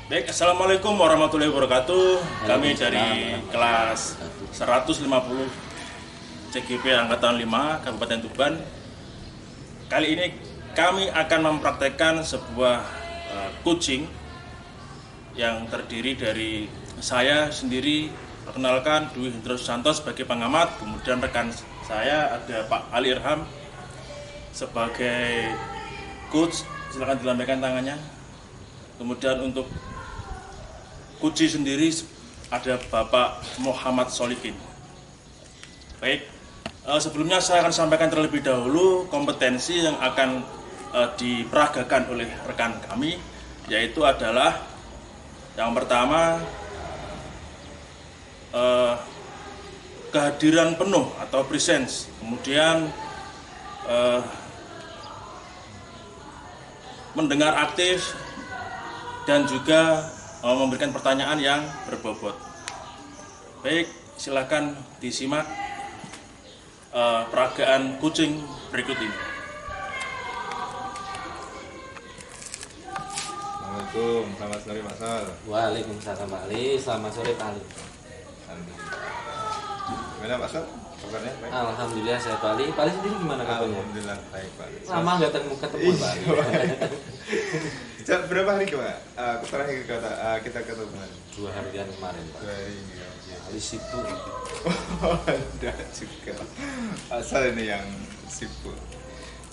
Baik, Assalamualaikum warahmatullahi wabarakatuh. Kami Waalaikumsalam dari warahmatullahi kelas wabarakatuh. 150 CGP Angkatan 5 Kabupaten Tuban. Kali ini kami akan mempraktekkan sebuah coaching yang terdiri dari saya sendiri, perkenalkan Dwi Hendro Susanto sebagai pengamat, kemudian rekan saya ada Pak Ali Irham sebagai coach, silakan dilambaikan tangannya. Kemudian untuk Kuci sendiri ada Bapak Muhammad Solikin. Baik, sebelumnya saya akan sampaikan terlebih dahulu kompetensi yang akan diperagakan oleh rekan kami, yaitu adalah yang pertama kehadiran penuh atau presence, kemudian mendengar aktif dan juga memberikan pertanyaan yang berbobot. Baik, silakan disimak peragaan coaching berikut ini. Assalamualaikum, selamat sore Pak Sal. Waalaikumsalam Pak Ali, selamat sore Pak Ali. Alhamdulillah. Gimana Pak Sal? Kabarnya baik? Alhamdulillah saya Pak Ali. Pak Ali sendiri gimana kabarnya? Alhamdulillah baik Pak. Lama nggak ketemu Pak Ali. Sejak berapa hari Pak? Terakhir kita ketemu kemarin. 2 harian kemarin Pak. 2 hari ini ya. Ali sibuk. Enggak juga. Asal ini yang sibuk.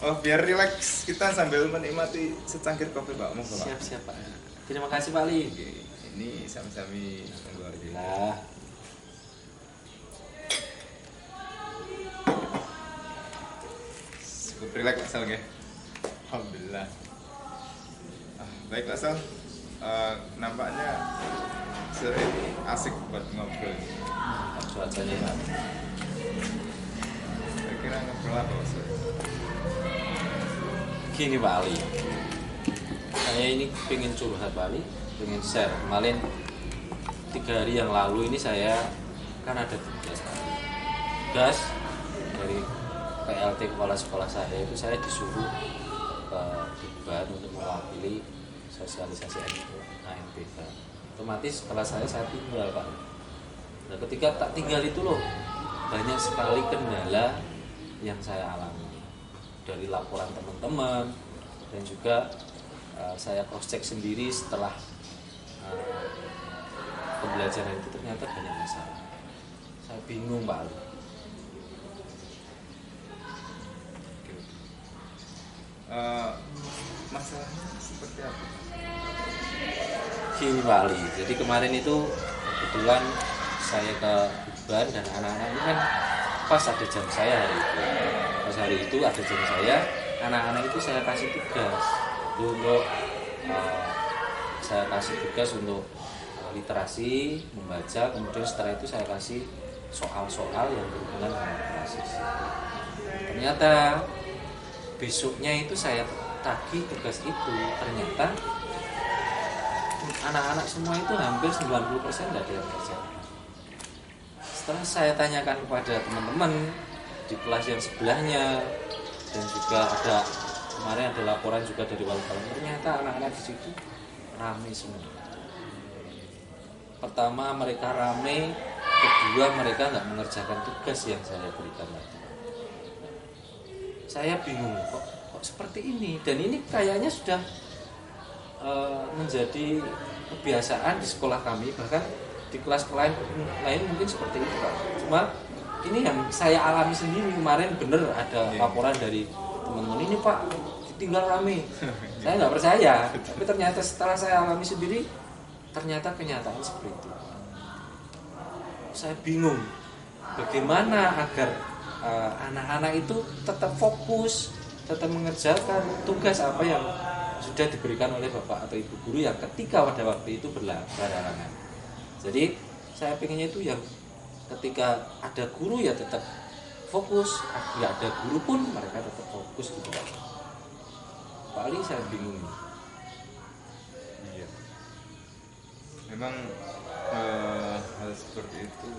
Oh biar rileks kita sambil menikmati secangkir kopi Pak. Mau Pak? Siap Pak. Terima kasih Pak Ali. Oke, ini sami-sami keluarga. Alhamdulillah. Cukup rileks Pak Sal ya. Alhamdulillah. Baik Pak Sal, nampaknya sore ini asik buat ngobrol. Cuacanya Pak. Kira-kira ngobrol apa Pak Sal? Gini Pak Ali. Saya ini pengen curhat Pak Ali, pengen share. Kemarin 3 hari yang lalu ini saya kan ada tugas dari PLT kepala sekolah saya itu saya disuruh ke Tuban untuk mewakili sosialisasi ANPK. Otomatis setelah saya tinggal Pak. Nah ketika tak tinggal itu loh banyak sekali kendala yang saya alami dari laporan teman-teman dan juga saya cross check sendiri setelah pembelajaran itu ternyata banyak masalah. Saya bingung Pak Ali. Masalahnya seperti apa? Gini Pak Ali, jadi kemarin itu kebetulan saya ke Tuban dan anak-anak ini kan pas ada jam saya hari itu. Pas hari itu ada jam saya, anak-anak itu saya kasih tugas untuk saya kasih tugas untuk literasi, membaca, kemudian setelah itu saya kasih soal-soal yang berhubungan dengan literasi. Ternyata besoknya itu saya tagih tugas itu, ternyata anak-anak semua itu hampir 90% tidak ada yang kerjakan. Setelah saya tanyakan kepada teman-teman di kelas yang sebelahnya dan juga ada kemarin ada laporan juga dari wali kelas, ternyata anak-anak di situ ramai semua. Pertama mereka ramai, kedua mereka nggak mengerjakan tugas yang saya berikan tadi. Saya bingung kok seperti ini, dan ini kayaknya sudah menjadi kebiasaan di sekolah kami, bahkan di kelas lain mungkin seperti itu Pak. Cuma ini yang saya alami sendiri kemarin, bener ada laporan dari teman-teman, ini Pak ditinggal rame. Saya nggak percaya, tapi ternyata setelah saya alami sendiri ternyata kenyataan seperti itu. Saya bingung bagaimana agar anak-anak itu tetap fokus, tetap mengerjakan tugas apa yang sudah diberikan oleh bapak atau ibu guru yang ketika pada waktu itu berhalangan. Jadi saya pengennya itu yang ketika ada guru ya tetap fokus, nggak ada guru pun mereka tetap fokus gitu Pak. Paling saya bingung. Iya. Memang hal seperti itu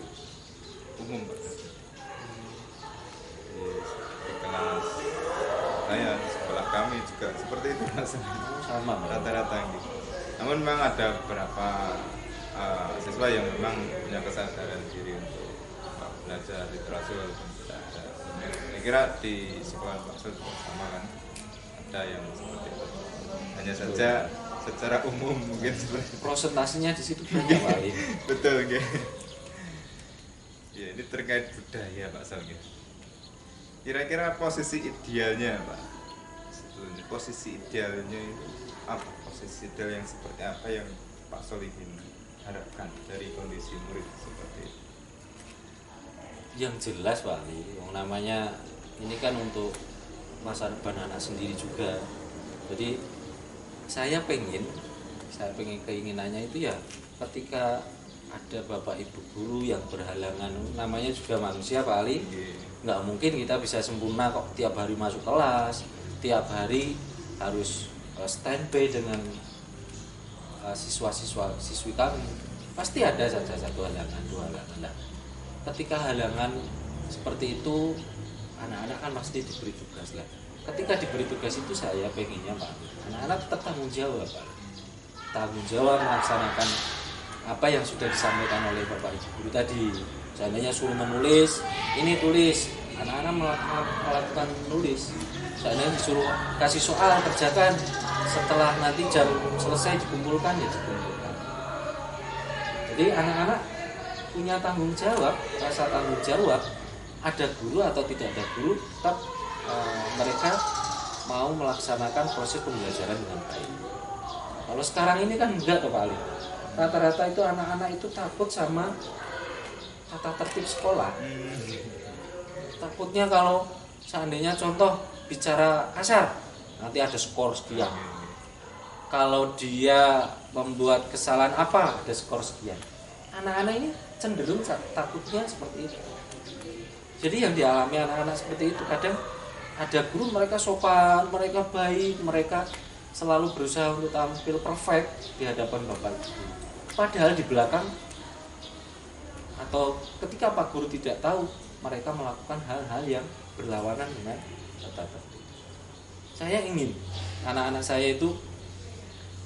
umum Pak. Di kelas saya, sekolah kami juga seperti itu Mas. Sama Rata-rata gitu. Namun memang ada beberapa siswa yang memang punya kesadaran diri untuk belajar literasi walaupun tidak ada. Saya kira di sekolah Pak Sul juga sama kan, ada yang seperti itu. Hanya saja secara umum mungkin seperti itu. Prosentasenya di situ banyak kali. Betul gitu. Ya ini terkait budaya Pak Sul gitu. Kira-kira posisi idealnya Pak, sebetulnya posisi idealnya itu apa? Posisi ideal yang seperti apa yang Pak Solihin harapkan dari kondisi murid seperti itu? Yang jelas Pak Ali, yang namanya ini kan untuk masa depan anak sendiri juga. Jadi saya pengen keinginannya itu ya ketika ada bapak ibu guru yang berhalangan, namanya juga manusia Pak Ali, nggak mungkin kita bisa sempurna kok tiap hari masuk kelas, tiap hari harus standby dengan siswi kami. Pasti ada saja satu halangan, dua halangan. Nah, ketika halangan seperti itu, anak-anak kan pasti diberi tugas lah. Ketika diberi tugas itu saya pengennya Pak, anak-anak tetap tanggung jawab Pak. Tanggung jawab melaksanakan apa yang sudah disampaikan oleh Bapak Ibu guru tadi. Seandainya suruh menulis, ini tulis, anak-anak melakukan menulis. Seandainya disuruh kasih soal, kerjakan. Setelah nanti jam selesai dikumpulkan ya dikumpulkan. Jadi anak-anak punya tanggung jawab, rasa tanggung jawab. Ada guru atau tidak ada guru, tetap mereka mau melaksanakan proses pembelajaran dengan baik. Kalau sekarang ini kan enggak Pak Ali. Rata-rata itu anak-anak itu takut sama tata tertib sekolah. Takutnya kalau seandainya contoh bicara kasar, nanti ada skor sekian. Kalau dia membuat kesalahan apa, ada skor sekian. Anak-anak ini cenderung takutnya seperti itu. Jadi yang dialami anak-anak seperti itu, kadang ada guru mereka sopan, mereka baik, mereka selalu berusaha untuk tampil perfect di hadapan bapak guru. Padahal di belakang atau ketika Pak Guru tidak tahu, mereka melakukan hal-hal yang berlawanan dengan tata tertib. Saya ingin anak-anak saya itu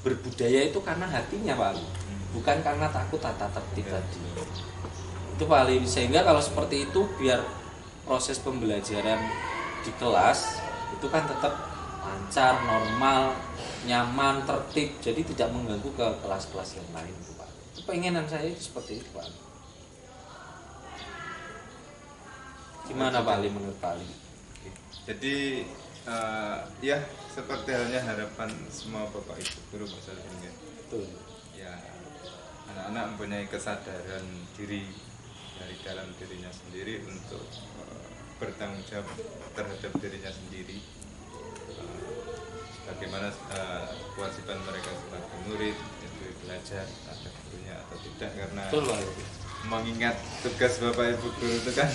berbudaya itu karena hatinya Pak Ali, bukan karena takut tata tertib tadi. Itu Pak Ali, sehingga kalau seperti itu biar proses pembelajaran di kelas itu kan tetap lancar, normal, nyaman, tertib, jadi tidak mengganggu ke kelas-kelas yang lain itu Pak. Itu keinginan saya itu seperti itu Pak. Gimana Pak Ali menurut Pak Ali? Jadi ya seperti halnya harapan semua bapak ibu guru Pak Solihin ya. Betul. Ya anak-anak mempunyai kesadaran diri dari dalam dirinya sendiri untuk bertanggung jawab terhadap dirinya sendiri. Bagaimana kewajiban mereka sebagai murid itu belajar ada gurunya atau tidak, karena Betul, mengingat tugas bapak ibu guru itu kan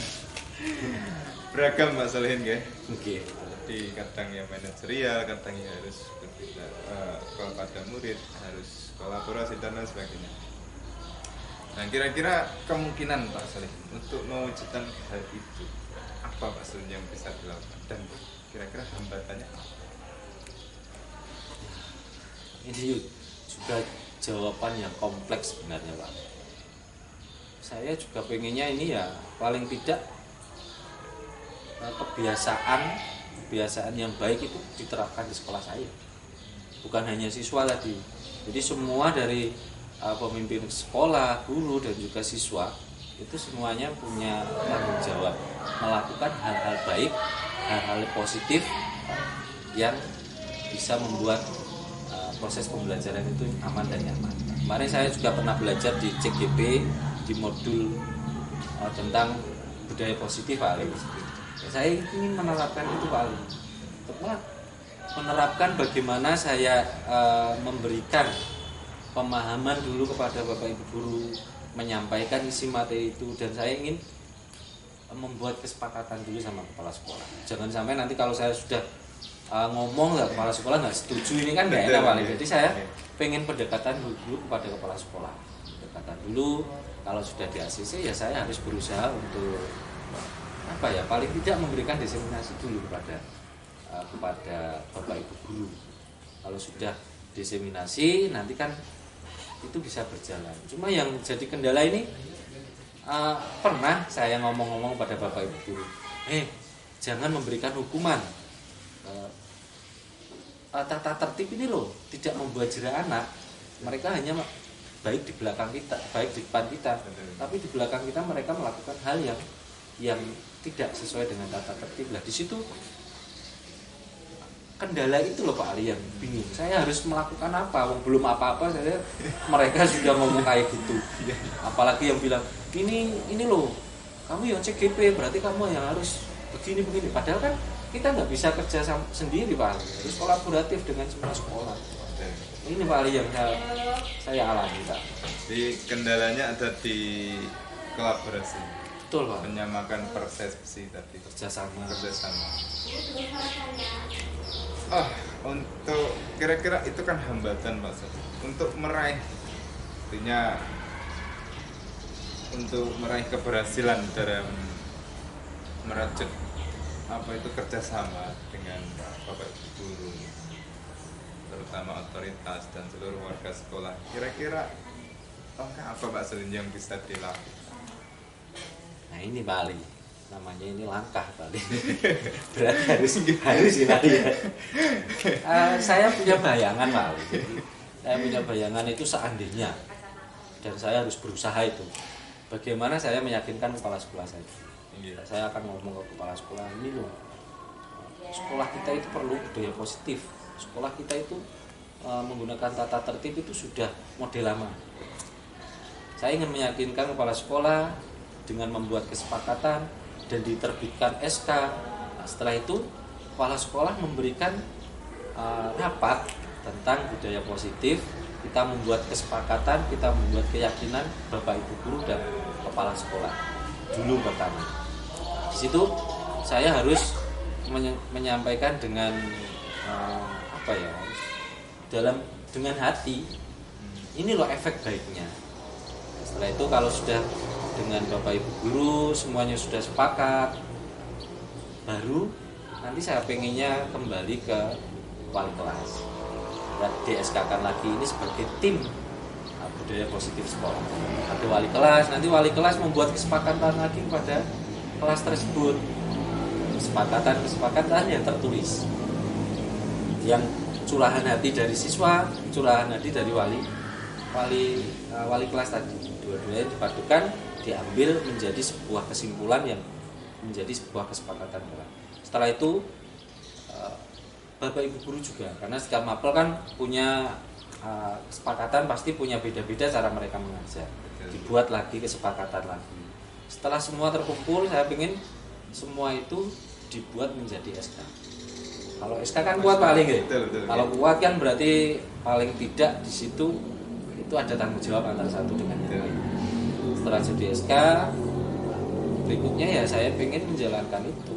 beragam Pak Solihin ya. Oke. Jadi kadang yang manajerial, kadang yang harus berbeda kepada murid, harus kolaborasi dan lain sebagainya. Nah kira-kira kemungkinan Pak Solihin untuk mewujudkan hal itu apa Pak Solihin yang bisa dilakukan dan kira-kira hambatannya apa? Ini juga jawaban yang kompleks sebenarnya Pak. Saya juga pengennya ini ya paling tidak kebiasaan yang baik itu diterapkan di sekolah saya. Bukan hanya siswa tadi. Jadi semua dari pemimpin sekolah, guru dan juga siswa itu semuanya punya tanggung jawab melakukan hal-hal baik, hal-hal positif yang bisa membuat proses pembelajaran itu aman dan nyaman. Kemarin saya juga pernah belajar di CGP di modul tentang budaya positif Pak Ali. Saya ingin menerapkan itu Pak Ali. Menerapkan bagaimana saya memberikan pemahaman dulu kepada Bapak Ibu guru, menyampaikan isi materi itu, dan saya ingin membuat kesepakatan dulu sama kepala sekolah. Jangan sampai nanti kalau saya sudah ngomong nggak kepala sekolah nggak setuju, ini kan nggak enak Pak Ali. Jadi saya pengen pendekatan dulu kepada kepala sekolah. Pendekatan dulu, kalau sudah di ACC ya saya harus berusaha untuk apa ya, paling tidak memberikan diseminasi dulu kepada Bapak Ibu guru. Kalau sudah diseminasi, nanti kan itu bisa berjalan. Cuma yang jadi kendala ini pernah saya ngomong-ngomong pada bapak ibu guru, jangan memberikan hukuman, tata tertib ini loh tidak membuat jerah anak. Mereka hanya baik di belakang kita, baik di depan kita, tapi di belakang kita mereka melakukan hal yang tidak sesuai dengan tata tertib. Lah di situ kendala itu loh Pak Ali yang bingung. Saya harus melakukan apa? Belum apa-apa mereka sudah ngomong kayak gitu. Apalagi yang bilang ini loh, kamu yang CGP berarti kamu yang harus begini. Padahal kan kita nggak bisa kerja sendiri Pak Ali. Harus kolaboratif dengan semua sekolah. Ini Pak Ali yang saya alami Pak. Jadi kendalanya ada di kolaborasi. Betul Pak. Menyamakan persepsi tadi. Kerjasama. Untuk kira-kira itu kan hambatan Pak Sal. Untuk meraih, artinya untuk meraih keberhasilan dalam merajut kerjasama dengan bapak ibu guru, terutama otoritas dan seluruh warga sekolah. Kira-kira langkah apa Pak Sal yang bisa dilakukan? Nah ini Pak Ali, namanya ini langkah Pak Ali. Berarti harus ini ya. Saya punya bayangan Pak Ali. Jadi, saya punya bayangan itu seandainya, dan saya harus berusaha itu. Bagaimana saya meyakinkan kepala sekolah saya? Saya akan ngomong ke kepala sekolah, ini loh, sekolah kita itu perlu budaya positif. Sekolah kita itu menggunakan tata tertib itu sudah model lama. Saya ingin meyakinkan kepala sekolah dengan membuat kesepakatan dan diterbitkan SK. Nah, setelah itu kepala sekolah memberikan rapat tentang budaya positif. Kita membuat kesepakatan, kita membuat keyakinan bapak ibu guru dan kepala sekolah dulu pertama. Di situ saya harus menyampaikan dengan dengan hati. Ini loh efek baiknya. Setelah itu kalau sudah dengan bapak ibu guru semuanya sudah sepakat, baru nanti saya pengennya kembali ke wali kelas, di-SK-kan lagi ini sebagai tim budaya positif sekolah. Ada wali kelas, nanti wali kelas membuat kesepakatan lagi pada kelas tersebut, kesepakatan yang tertulis, yang curahan hati dari siswa, curahan hati dari wali kelas tadi. Dua-duanya dipadukan, diambil menjadi sebuah kesimpulan yang menjadi sebuah kesepakatan. Setelah itu bapak ibu guru juga, karena setiap mapel kan punya kesepakatan, pasti punya beda-beda cara mereka mengajar. Dibuat lagi kesepakatan lagi. Setelah semua terkumpul, saya ingin semua itu dibuat menjadi SK. Kalau SK kan kuat paling ya. Kalau kuat kan berarti paling tidak di situ itu ada tanggung jawab antara satu dengan yang lain. Setelah jadi SK, berikutnya ya saya ingin menjalankan itu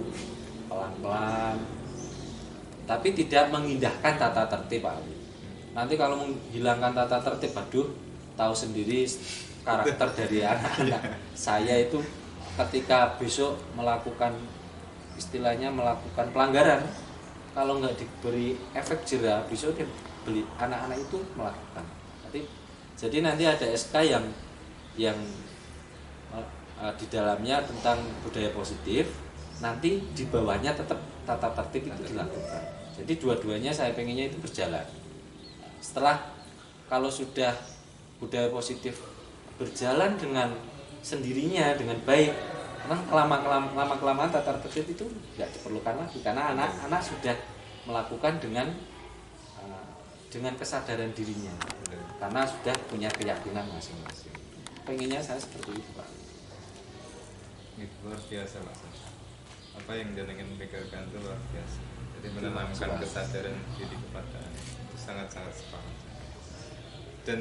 pelan-pelan, tapi tidak mengindahkan tata tertib Pak Ali. Nanti kalau menghilangkan tata tertib, aduh, tahu sendiri karakter dari anak-anak saya itu ketika besok melakukan istilahnya melakukan pelanggaran, kalau nggak diberi efek jerah, besok dia beli anak-anak itu melakukan. Jadi nanti ada SK yang di dalamnya tentang budaya positif, nanti di bawahnya tetap tata tertib itu dilakukan. Jadi dua-duanya saya pengennya itu berjalan. Setelah kalau sudah budaya positif berjalan dengan sendirinya dengan baik, memang lama-kelamaan tata tertib itu tidak diperlukan lagi, karena anak-anak sudah melakukan dengan kesadaran dirinya, karena sudah punya keyakinan masing-masing. Pengennya saya seperti itu Pak. Itu luar biasa Pak. Apa yang ingin pikirkan itu luar biasa. Jadi menanamkan kesadaran diri kepada itu sangat-sangat sepakat. Dan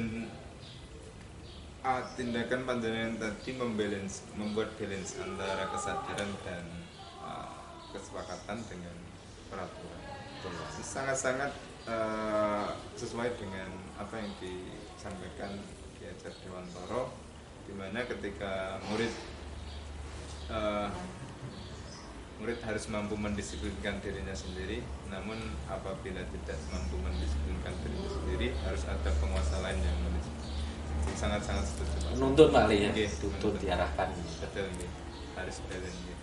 tindakan pandangan tadi membuat balance antara kesadaran dan kesepakatan dengan peraturan. Sangat-sangat sesuai dengan apa yang disampaikan Ki Hajar Dewantoro, di mana ketika murid murid harus mampu mendisiplinkan dirinya sendiri, namun apabila tidak mampu mendisiplinkan dirinya sendiri harus ada penguasa lain yang mendisiplinkan. Sangat-sangat setuju Pak. Menuntut Pak Ali ya, Nggih, tuntut menuntut. diarahkan. Betul nggih. Harus balance nggih.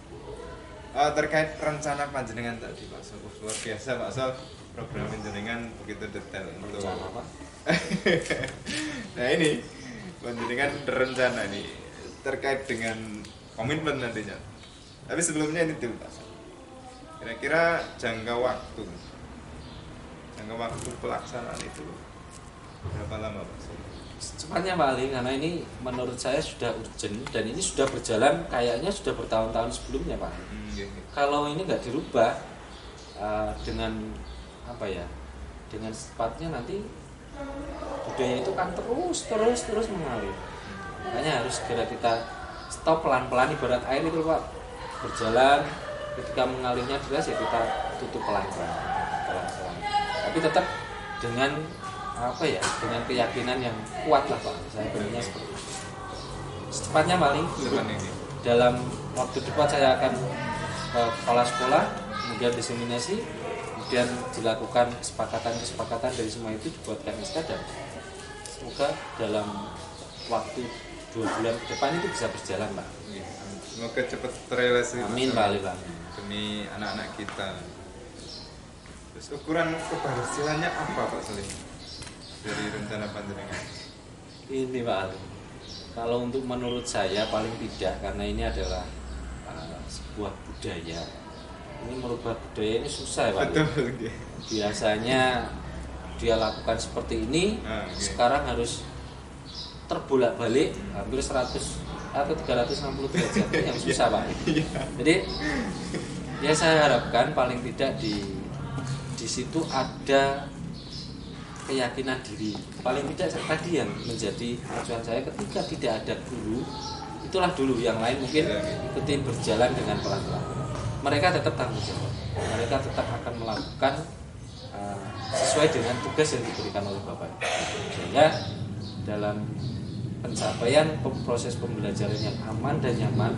Terkait rencana panjenengan tadi Pak Sol, luar biasa Pak Sol, program panjenengan begitu detail untuk Rencana Pak. nah ini panjenengan rencana nih terkait dengan komitmen nantinya. Tapi sebelumnya ini dulu Pak Sol. Kira-kira jangka waktu pelaksanaan itu berapa lama Pak Sol? Secepatnya Pak Ali, karena ini menurut saya sudah urgent dan ini sudah berjalan kayaknya sudah bertahun-tahun sebelumnya Pak. Nggih, nggih. Kalau ini nggak dirubah dengan apa ya, dengan secepatnya nanti budaya itu kan terus mengalir. Makanya harus segera kita stop pelan-pelan, ibarat air itu Pak, berjalan, ketika mengalirnya deras ya kita tutup pelan-pelan. Tapi tetap dengan apa ya, dengan keyakinan yang kuat lah Pak, saya pengennya seperti itu. Secepatnya paling Depan ini. dalam waktu dekat saya akan ke kepala sekolah, kemudian diseminasi, kemudian dilakukan kesepakatan dari semua itu, dibuatkan SK, dan semoga dalam waktu 2 bulan ke depan itu bisa berjalan Pak. Nggih, amin. Semoga cepat terrealisasi. Amin Pak Ali Pak. Demi anak-anak kita. Terus ukuran keberhasilannya apa Pak Salim? Dari rencana panjenengan? Ini Pak Ali, kalau untuk menurut saya paling tidak, karena ini adalah sebuah budaya. Ini merubah budaya ini susah ya Pak Ali. Betul nggih. Biasanya dia lakukan seperti ini, Oke. sekarang harus terbolak-balik hampir 100 atau 360 derajat, ini yang susah Pak. Jadi ya saya harapkan paling tidak di situ ada keyakinan diri. Paling tidak tadi yang menjadi acuan saya, ketika tidak ada guru, itulah dulu, yang lain mungkin ikutin berjalan dengan pelan-pelan. Mereka tetap tanggung jawab, mereka tetap akan melakukan sesuai dengan tugas yang diberikan oleh Bapak. Sehingga dalam pencapaian proses pembelajaran yang aman dan nyaman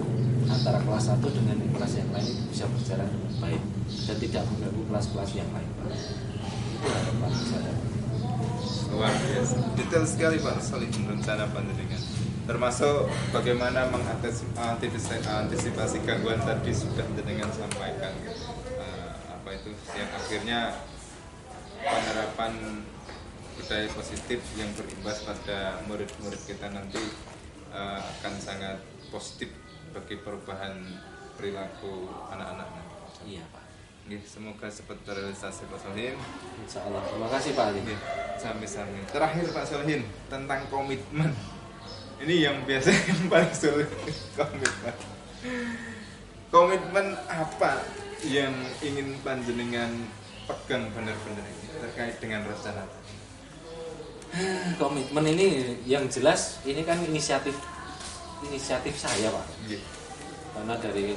antara kelas 1 dengan kelas yang lain itu bisa berjalan dengan baik dan tidak mengganggu kelas-kelas yang lain. Itu harapan saya. Luar biasa. Detail sekali Pak Salim rencana panjenengan. Termasuk bagaimana mengantisipasi gangguan tadi sudah panjenengan sampaikan. Apa itu yang akhirnya penerapan budaya positif yang berimbas pada murid-murid kita nanti akan sangat positif bagi perubahan perilaku anak-anak nanti. Iya Pak. Nggih, semoga cepat terrealisasi Pak Solihin. Insya Allah. Terima kasih Pak Ali. Nggih, sami-sami. Terakhir Pak Solihin tentang komitmen. Ini yang biasanya yang paling sulit, komitmen. Komitmen apa yang ingin panjenengan pegang benar-benar ini terkait dengan rencana? Komitmen ini yang jelas ini kan inisiatif saya Pak. Nggih. Karena dari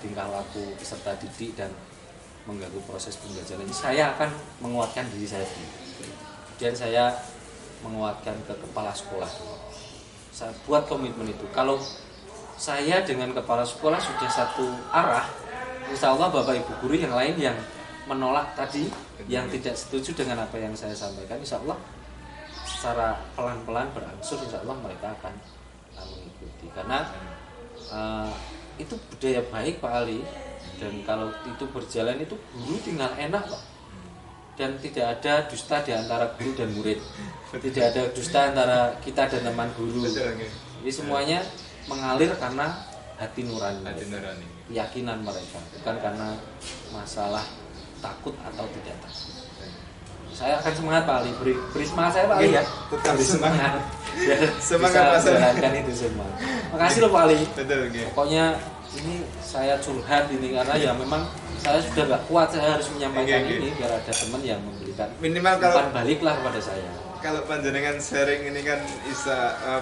tingkah laku peserta didik dan mengganggu proses pembelajaran ini, saya akan menguatkan diri saya sendiri. Kemudian saya menguatkan ke kepala sekolah. Saya buat komitmen itu. Kalau saya dengan kepala sekolah sudah satu arah, insya Allah Bapak Ibu guru yang lain yang menolak tadi, yang tidak setuju dengan apa yang saya sampaikan, insya Allah secara pelan-pelan berangsur, insya Allah mereka akan mengikuti. Karena itu budaya baik Pak Ali, dan kalau itu berjalan itu guru tinggal enak Pak, dan tidak ada dusta di antara guru dan murid, tidak ada dusta antara kita dan teman guru. Jadi semuanya mengalir karena hati nurani, keyakinan mereka, bukan karena masalah takut atau tidak takut. Saya akan semangat Pak Ali, beri semangat saya Pak Ali ya, tetap beri semangat. Semangat bisa Mas Ali. menjalankan itu semua. Makasih loh Pak Ali. Betul nggih. Pokoknya ini saya curhat ini karena ya memang saya sudah nggak kuat, saya harus menyampaikan Oke. ini biar ada teman yang memberikan Minimal kalau umpan baliklah kepada saya. kalau panjenengan sharing ini kan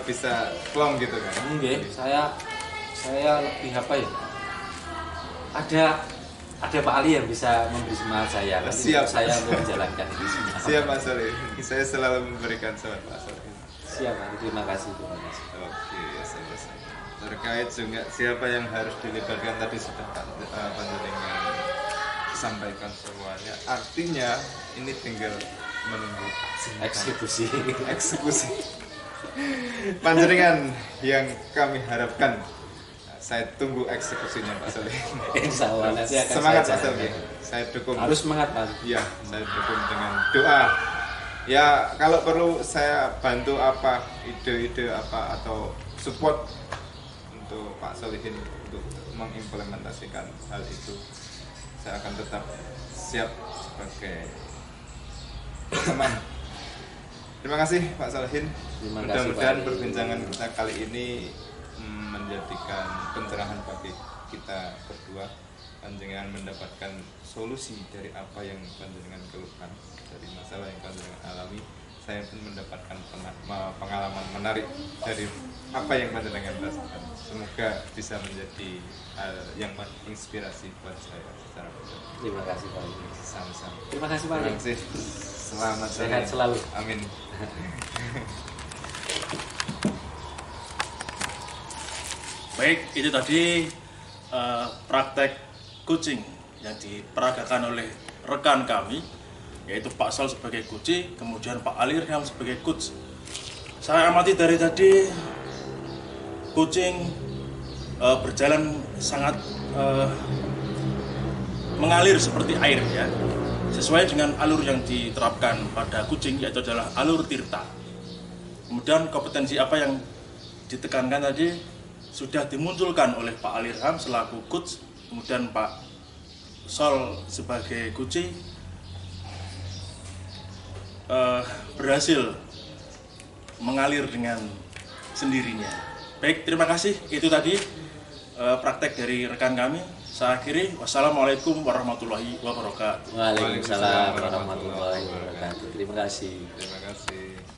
bisa plong gitu kan. Oke, saya lebih apa ya? Ada Pak Ali yang bisa memberi semangat saya. Nanti Siap. saya untuk menjalankan ini semua. Siap Mas Solih. Saya selalu memberikan semangat Mas Solih. Siap, Pak. Terima kasih. Oke, selesai. Terkait juga siapa yang harus dilibatkan tadi sudah Pak Panjenengan sampaikan semuanya. Artinya ini tinggal menunggu Eksekusi. eksekusi. Panjenengan yang kami harapkan. Saya tunggu eksekusinya Pak Solihin. Insya Allah nanti akan Semangat Pak saya Solihin. Saya dukung. Harus semangat, Pak. Ya, saya dukung dengan doa. Ya, kalau perlu saya bantu apa, ide-ide apa atau support untuk Pak Solihin untuk mengimplementasikan hal itu. Saya akan tetap siap sebagai teman. Terima kasih Pak Solihin. Terima kasih, Mudah-mudahan Pak. perbincangan kita kali ini menjadikan pencerahan bagi kita berdua. Panjenengan mendapatkan solusi dari apa yang panjenengan keluhkan, dari masalah yang panjenengan alami. Saya pun mendapatkan pengalaman menarik dari apa yang panjenengan rasakan. Semoga bisa menjadi hal yang menginspirasi buat saya secara pribadi. Terima kasih, Pak. Sama-sama. Terima kasih, Pak. Terima kasih. Selamat Sehat sore. selalu. Amin. Baik, itu tadi praktek coaching yang diperagakan oleh rekan kami, yaitu Pak Sal sebagai coach, kemudian Pak Ali Irham sebagai coach. Saya amati dari tadi coaching berjalan sangat mengalir seperti air ya, sesuai dengan alur yang diterapkan pada coaching, yaitu adalah alur tirta. Kemudian kompetensi apa yang ditekankan tadi sudah dimunculkan oleh Pak Ali Irham selaku coach, kemudian Pak Sol sebagai coach berhasil mengalir dengan sendirinya. Baik, terima kasih. Itu tadi praktek dari rekan kami. Saya akhiri. Wassalamualaikum warahmatullahi wabarakatuh. Waalaikumsalam warahmatullahi wabarakatuh. Terima kasih. Terima kasih.